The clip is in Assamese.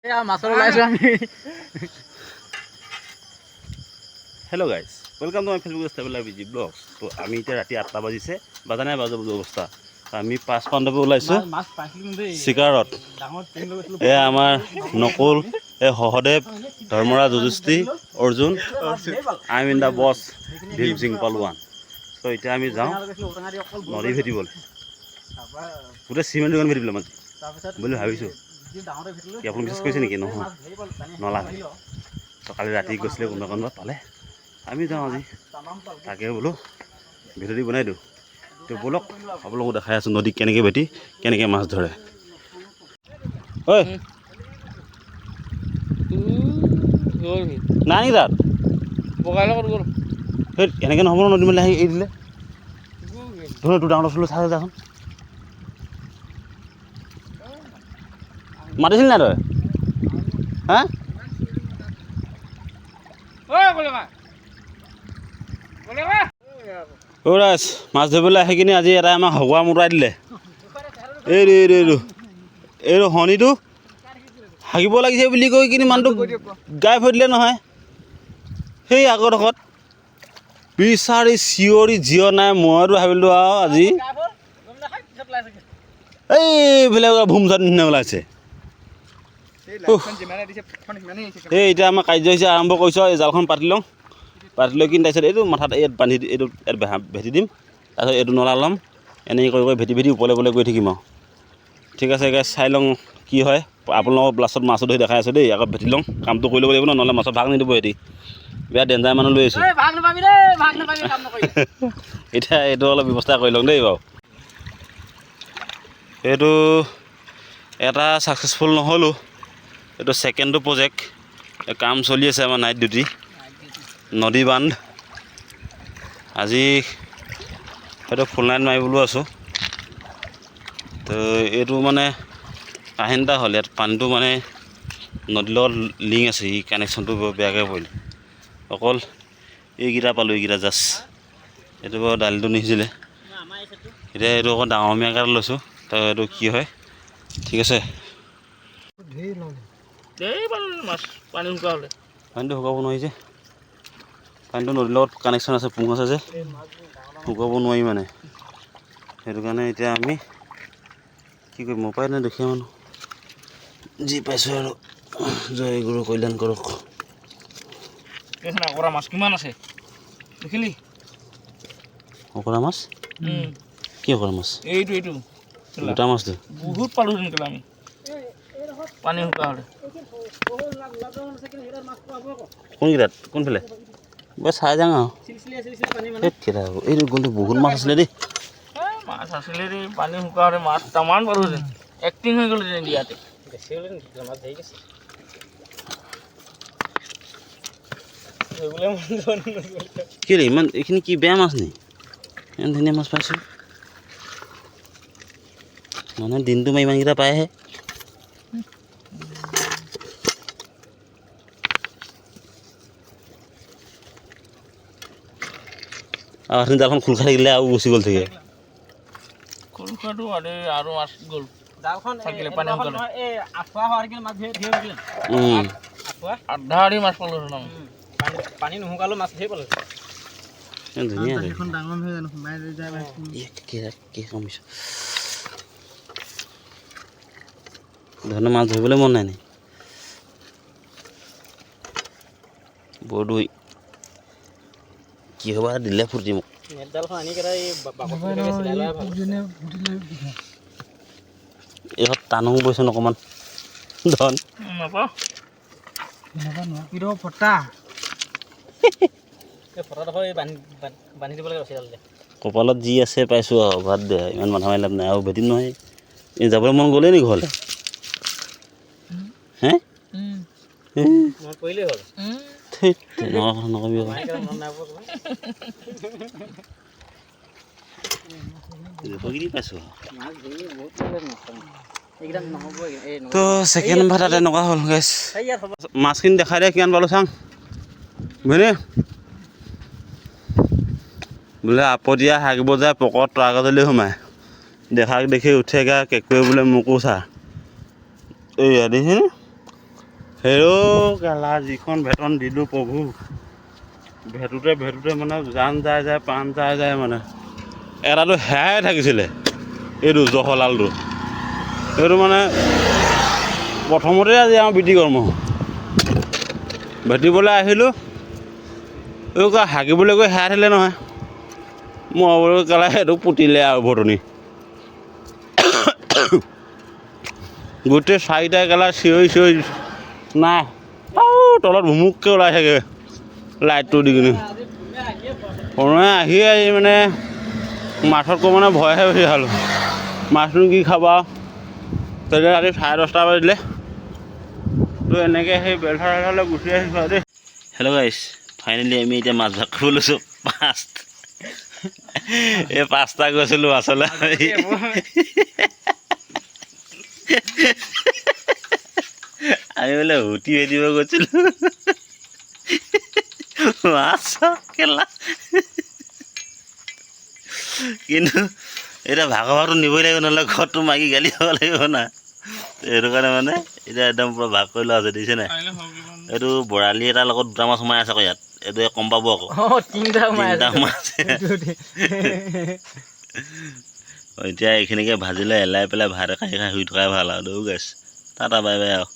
Hello guys welcome to my Facebook stable busy blogs तो आमी इतना राति 8টা বাজিছে বাজা নাই বাজা অৱস্থা আমি 5 ওলাইছো শিকাৰত এ আমাৰ নকুল এ সহদেৱ ধৰ্মৰাজ যুযুস্তি অৰ্জুন আই মিন দা বস ভীম সিং পালৱান তো এতিয়া আমি যাওঁ নদী ভেটিবল গোটেই চিমেণ্ট দোকান ভেটিবল মানে বুলি ভাবিছোঁ কি আপুনি বিশ্বাস কৰিছে নেকি নহয় নলাগে তো কালি ৰাতি গৈছিলে কোনোবা পালে আমি যাওঁ আজি তাকে বোলো ভিডিঅ'টি বনাই দিওঁ তো বলক আপোনালোকক দেখাই আছোঁ নদী কেনেকৈ ভেটি কেনেকৈ মাছ ধৰে ঐ নাই নেকি তাত সেই এনেকৈ নহ'ব নদী মেলি আহি এৰি দিলে ধৰ তোৰ ডাঙৰ চলো চাই যাচোন মাতিছিল নাই তই হা ৰাজ মাছ ধৰিবলৈ আহি কিনে আজি এটাই আমাক হগুৱা মৰাই দিলে এইটো শনিটো হাগিব লাগিছে বুলি কৈ কিনি মানুহটো গায়ব হৈ দিলে নহয় সেই আগৰডোখৰত বিচাৰি চিঞৰি জিঅ নাই মইতো ভাবিলোঁ আৰু আজি এইফালে ভুমচাত নিচিনা ওলাইছে এই এতিয়া আমাৰ কাৰ্য হৈছে আৰম্ভ কৰিছোঁ এই জালখন পাতি লওঁ পাতি লৈ কিনি তাৰপিছত এইটো মাথাত ইয়াত বান্ধি এইটো ইয়াত ভেটি দিম তাৰপিছত এইটো নলা ল'ম এনেকৈ কৰি ভেটি ওপৰলৈ গৈ থাকিম আৰু ঠিক আছে গাইছ চাই লওঁ কি হয় আপোনালোকক লাষ্টত মাছো ধৰি দেখাই আছোঁ দেই আকৌ ভেটি লওঁ কামটো কৰি ল'ব লাগিব নহ'লে মাছত ভাগ নিদিব সিহঁতি বেয়া ডেঞ্জাৰ মানুহ লৈ আহিছোঁ এতিয়া এইটো অলপ ব্যৱস্থা কৰি লওঁ দেই বাৰু এইটো এটা ছাকচেছফুল নহ'লোঁ এইটো ছেকেণ্ডটো প্ৰজেক্ট কাম চলি আছে আমাৰ নাইট ডিউটি নদী বান্ধ আজি হয়তো ফুল নাইট মাৰিবলৈও আছোঁ তো এইটো মানে কাহিনী এটা হ'ল ইয়াত পানীটো মানে নদীৰ লগত লিংক আছে ই কানেকশ্যনটো বেয়াকৈ পৰিলে অকল এইকেইটা পালোঁ এইকেইটা জাষ্ট এইটো বাৰু দালিটো নিসিজিলে এতিয়া এইটো অকণ ডাঙৰ মিয়াকৈ লৈছোঁ তো এইটো কি হয় ঠিক আছে পানীটো শুকাব নোৱাৰি যে পানীটো নদীৰ লগত কানেকশ্যন আছে পুং আছে যে শুকাব নোৱাৰি মানে সেইটো কাৰণে এতিয়া আমি কি কৰিম উপায় নাই দুখীয়া মানুহ যি পাইছোঁ আৰু জয় গুৰু কল্যাণ কৰক অকৰা মাছ কিমান আছে দেখিলি অকৰা মাছ কি অকৰা মাছ এইটো গোটা মাছটো বহুত পালোঁ তেনেকৈ আমি পানী শুকা হ'লে কোনকেইটাত কোনফালে বই চাই যাওঁ আৰু এইটো গ'লটো বহুত মাছ আছিলে দেই মাছ আছিলে দেই পানী শুকা হ'লে মাছ তামান পালোঁ এক্টিং হৈ গ'ল ইয়াতে কেলে ইমান এইখিনি কি বেয়া মাছ নেকি ইমান ধুনীয়া মাছ পাইছোঁ মানে দিনটো মই ইমানকেইটা পাইহে আৰু আপুনি জালখন খোল খাই থাকিলে আৰু গুচি গ'ল চাগে খোল খোৱাটো আৰু মাছ গ'ল থাকিলে পানী শুকালে আধা আধি মাছ পালোঁ পানী নুশুকালেও মাছ ধেৰ পালোঁ ধুনীয়া ধৰণৰ মাছ ধৰিবলৈ মন নাই নি বৰদৈ কি হ'ব দিলে ফূৰ্তি মোক এইহত টানো বৈছোঁ অকণমান ধন কপালত যি আছে পাইছোঁ আৰু ভাত দে ইমান মাথা মাৰি লাভ নাই আৰু ভেটিম নহয় এই যাবলৈ মন গ'লেই নি ঘৰলৈ হে তেনেকুৱা কথা নকবি পাইছোঁ তো ছেকেণ্ড ভাত তেনেকুৱা হ'ল গেছ মাছখিনি দেখাই দে কিমান পালোঁ চাং বুজিলি বোলে আপতীয়া হাগিব যায় পকৰত তৰা গজলি সোমায় দেখাক দেখি উঠে গা কেঁকুৱে বোলে মোকো চা এইয়া দেখিছেনে হেৰৌ গেলা যিখন ভেটন দিলোঁ প্ৰভু, ভেটোতে মানে জান যায় প্ৰাণ যায় মানে। এটাতো হেৰাই থাকিছিলে, এইটো জহলালটো, এইটো মানে প্ৰথমতে আজি আমাৰ বিধি কৰ্ম ভেটিবলৈ আহিলোঁ, এই হাগিবলৈ গৈ হেৰাই থাকিলে নহয়। মই বোলো কেলা সেইটো পুতিলে আৰু ভটনি। গোটেই চাৰিটা কেলা চিঞৰি নাই তলত ভুমুককৈ ওলাই থাকে লাইটটো দি কিনে। প্ৰণয়ে আহি মানে মাছতকৈ মানে ভয়হে বেছি খালোঁ। মাছটো কি খাবা, তেতিয়া ৰাতি 10:30 বাজিলে। তো এনেকৈ সেই বেলথালৈ গুচি আহিছোঁ আৰু দেই। হেল্ল' গাইছ, ফাইনেলি আমি এতিয়া মাছ ভাগ কৰিব লৈছোঁ। এই 5টা গৈছিলোঁ আচলতে। আমি বোলে হুটি ভেটিব গৈছিলোঁ, মাছ কেলা। কিন্তু এতিয়া ভাগটো নিবই লাগিব, নহ'লে ঘৰতটো মাগি গালি খাব লাগিব না। সেইটো কাৰণে মানে এতিয়া একদম পূৰা ভাগ কৰি লোৱা আছে, দিছে নাই। এইটো বৰালি এটাৰ লগত 2টা মাছ সোমাই আছে আকৌ ইয়াত, এইটোৱে কম পাব আকৌ। 3টা মাছ। এতিয়া এইখিনিকে ভাজিলে এলাই পেলাই ভাত খাই শুই থকাই ভাল আৰু। গাইছ টাটা বাই বাই আৰু।